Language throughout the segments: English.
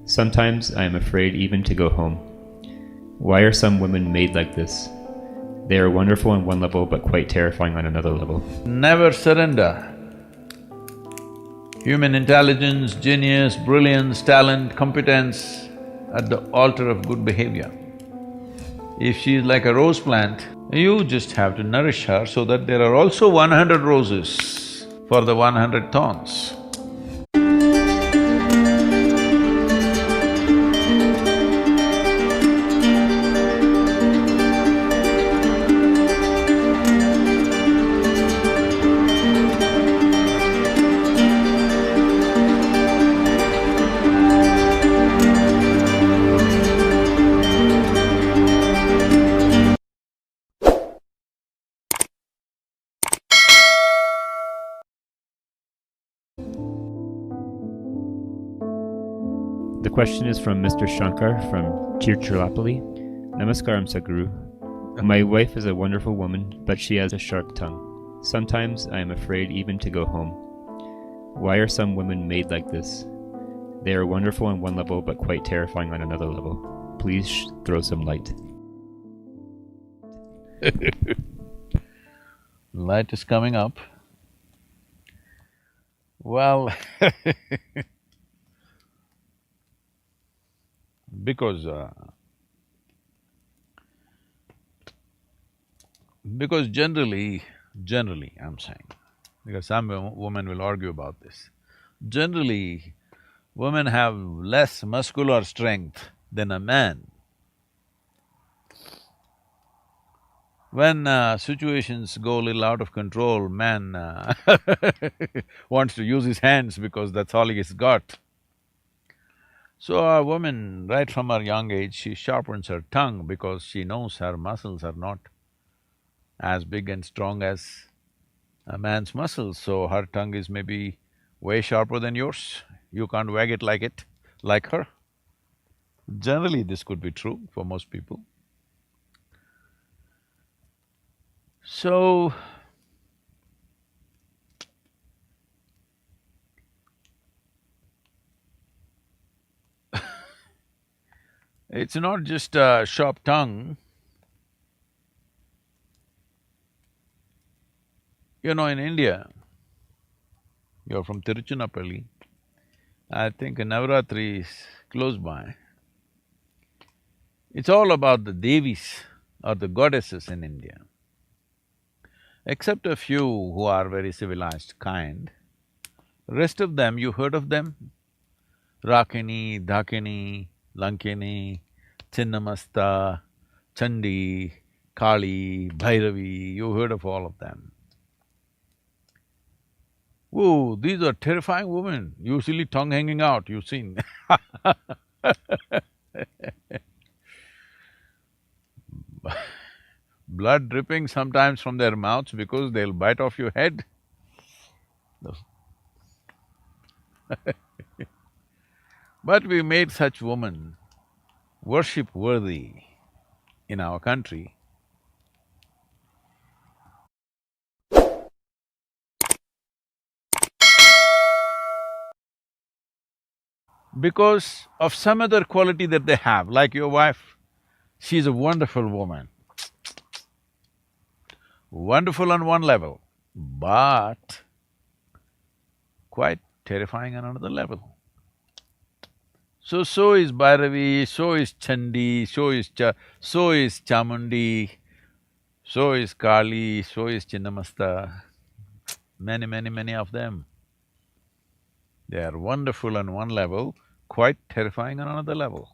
Sometimes I am afraid even to go home. Why are some women made like this? They are wonderful on one level but quite terrifying on another level. Never surrender. Human intelligence, genius, brilliance, talent, competence at the altar of good behavior. If she is like a rose plant, you just have to nourish her so that there are also 100 roses for the 100 thorns. The question is from Mr. Shankar from Tirupalli. Namaskaram, Sadhguru. My wife is a wonderful woman, but she has a sharp tongue. Sometimes I am afraid even to go home. Why are some women made like this? They are wonderful on one level but quite terrifying on another level. Please throw some light. Light is coming up. Well, because generally I'm saying, because some women will argue about this, generally women have less muscular strength than a man. When situations go a little out of control, man wants to use his hands because that's all he's got. So a woman, right from her young age, she sharpens her tongue because she knows her muscles are not as big and strong as a man's muscles, so her tongue is maybe way sharper than yours. You can't wag it like her. Generally, this could be true for most people. So, it's not just a sharp tongue. You know, in India, you're from Tirupalli, I think Navaratri is close by. It's all about the Devis or the goddesses in India. Except a few who are very civilized kind, rest of them, you heard of them? Rakini, Dakini, Lankini, Chinnamasta, Chandi, Kali, Bhairavi, you heard of all of them. Whoa, these are terrifying women, usually tongue hanging out, you've seen blood dripping sometimes from their mouths because they'll bite off your head. But we made such women worship-worthy in our country. Because of some other quality that they have, like your wife, she's a wonderful woman. Wonderful on one level, but quite terrifying on another level. So is Bhairavi, so is Chandi, so is Chamundi, so is Kali, so is Chinnamasta, many of them. They are wonderful on one level, quite terrifying on another level.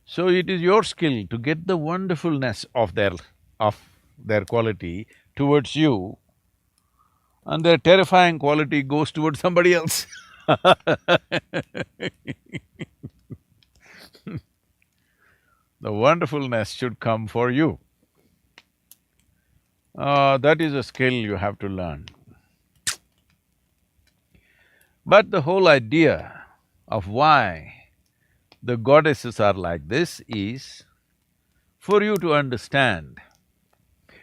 So it is your skill to get the wonderfulness of their quality towards you, and their terrifying quality goes towards somebody else. The wonderfulness should come for you. That is a skill you have to learn. But the whole idea of why the goddesses are like this is for you to understand,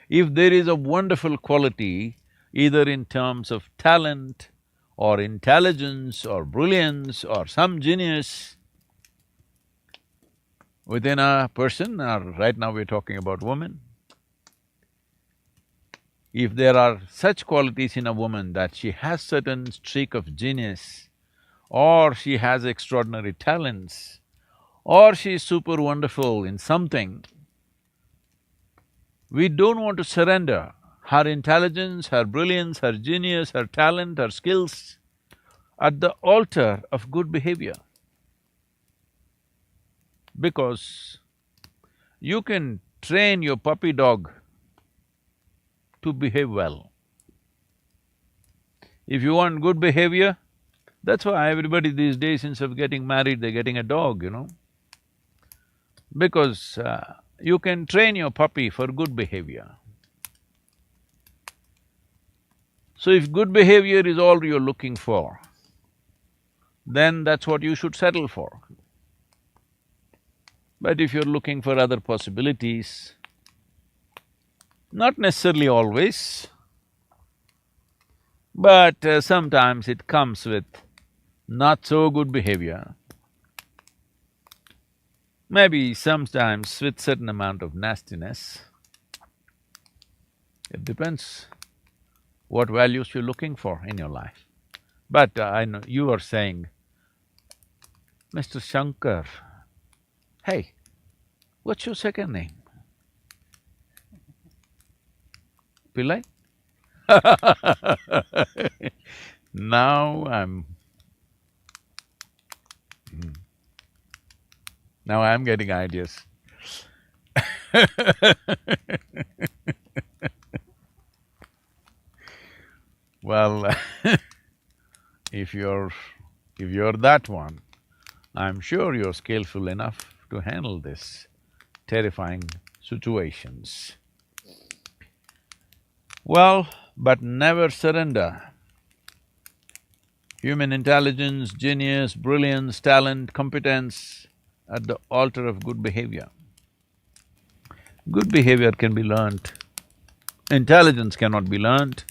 if there is a wonderful quality, either in terms of talent or intelligence or brilliance or some genius within a person, or right now we're talking about women. If there are such qualities in a woman that she has certain streak of genius, or she has extraordinary talents, or she is super wonderful in something, we don't want to surrender her intelligence, her brilliance, her genius, her talent, her skills at the altar of good behavior. Because you can train your puppy dog to behave well. If you want good behavior, that's why everybody these days, instead of getting married, they're getting a dog, you know. Because you can train your puppy for good behavior. So if good behavior is all you're looking for, then that's what you should settle for. But if you're looking for other possibilities, not necessarily always, but sometimes it comes with not so good behavior, maybe sometimes with certain amount of nastiness. It depends what values you're looking for in your life. But I know you are saying, Mr. Shankar, hey, what's your second name? Pillai? Now I'm getting ideas. Well, if you're that one, I'm sure you're skillful enough to handle this terrifying situations. Well, but never surrender human intelligence, genius, brilliance, talent, competence at the altar of good behavior. Good behavior can be learnt, intelligence cannot be learnt,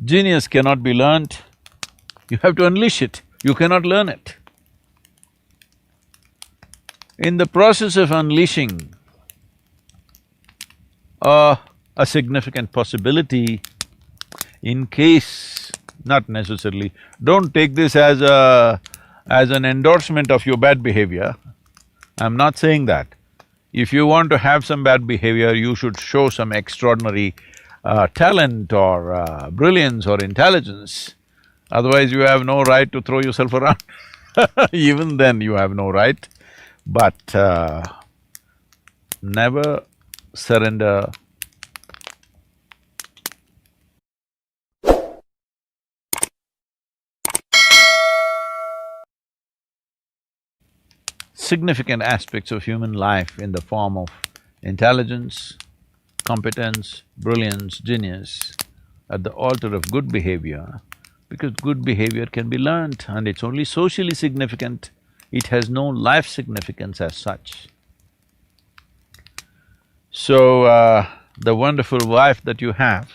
genius cannot be learnt, you have to unleash it, you cannot learn it. In the process of unleashing a significant possibility, in case, not necessarily, don't take this as an endorsement of your bad behavior. I'm not saying that. If you want to have some bad behavior, you should show some extraordinary talent or brilliance or intelligence. Otherwise, you have no right to throw yourself around. Even then, you have no right. But never surrender significant aspects of human life in the form of intelligence, competence, brilliance, genius at the altar of good behavior, because good behavior can be learnt and it's only socially significant, it has no life significance as such. So, the wonderful wife that you have,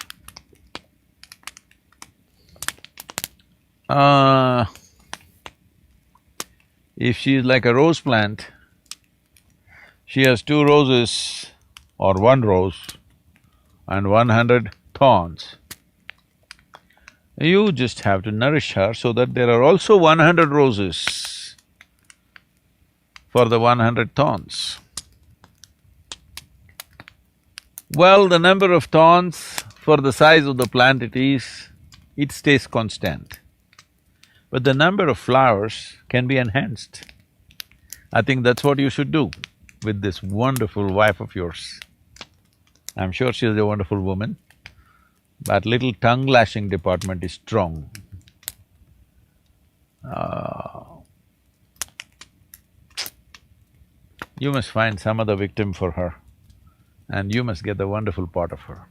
if she is like a rose plant, she has 2 roses or 1 rose and 100 thorns. You just have to nourish her so that there are also 100 roses for the 100 thorns. Well, the number of thorns for the size of the plant it stays constant. But the number of flowers can be enhanced. I think that's what you should do with this wonderful wife of yours. I'm sure she's a wonderful woman, but little tongue-lashing department is strong. You must find some other victim for her, and you must get the wonderful part of her.